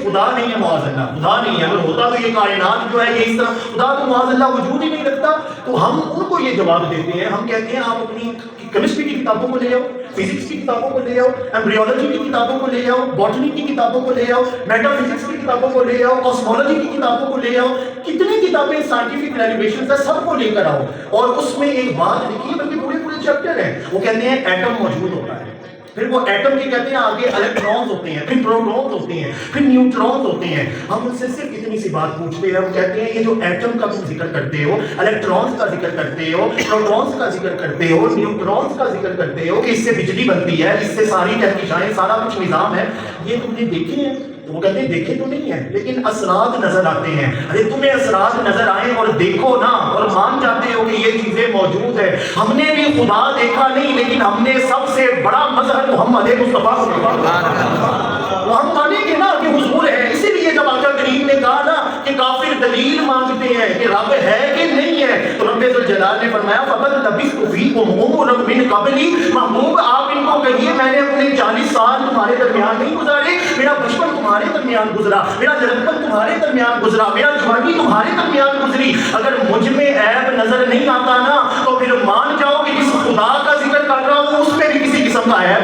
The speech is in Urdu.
خدا نہیں ہے معاذ اللہ، خدا نہیں ہے، اگر ہوتا تو یہ کائنات جو ہے یہ اس طرح خدا تو معاذ اللہ وجود ہی نہیں رکھتا. تو ہم ان کو یہ جواب دیتے ہیں، ہم کہتے ہیں آپ اپنی کیمسٹری کی کتابوں کو لے آؤ، فزکس کی کتابوں کو لے آؤ، ایمبریولوجی کی کتابوں کو لے آؤ، باٹنی کی کتابوں کو لے آؤ، میٹا فزکس کی کتابوں کو لے آؤ، کاسمولوجی کی کتابوں کو لے آؤ، کتنی کتابیں سائنٹیفک ڈیریویشنز ہیں سب کو لے کر آؤ، اور اس میں ایک بات لکھی ہے، بلکہ پورے پورے چیپٹر ہیں، وہ کہتے ہیں ایٹم موجود ہوتا ہے، پھر وہ ایٹم کے کہتے ہیں آگے الیکٹرونز ہوتے ہیں، پھر پروٹونز ہوتے ہیں، پھر نیوٹرونز ہوتے ہیں. ہم ان سے صرف اتنی سی بات پوچھتے ہیں، ہم کہتے ہیں یہ جو ایٹم کا تم ذکر کرتے ہو، الیکٹرونز کا ذکر کرتے ہو، پروٹونز کا ذکر کرتے ہو، نیوٹرونز کا ذکر کرتے ہو کہ اس سے بجلی بنتی ہے، اس سے ساری کہکشائیں سارا کچھ نظام ہے، یہ تم نے دیکھے ہیں؟ تو وہ کہتے ہیں دیکھے تو نہیں ہیں لیکن اثرات نظر آتے ہیں. ارے تمہیں اثرات نظر آئیں اور دیکھو نا، اور مان جاتے ہو کہ یہ چیزیں موجود ہیں. ہم نے بھی خدا دیکھا نہیں، لیکن ہم نے سب سے بڑا مظہر محمد مصطفیٰ وہ ہم مانیں گے نا کہ حضور ہے. اسی لیے جب آقا کریم نے کہا نا کہ کافر دلیل مانگتے ہیں کہ رب ہے کہ نہیں ہے، تو رب ذوالجلال نے فرمایا فقد لبثت فیکم عمرا من قبلی، محبوب آپ ان کو کہیے میں نے اپنے 40 سال تمہارے درمیان نہیں گزارے، میرا بچپن تمہارے درمیان گزرا، میرا لڑکپن تمہارے درمیان گزرا، میرا جوانی تمہارے درمیان گزری. اگر مجھ میں عیب نظر نہیں آتا نا تو پھر مان جاؤ کہ جس خدا کا ذکر کر رہا ہوں اس میں بھی کسی قسم کا عیب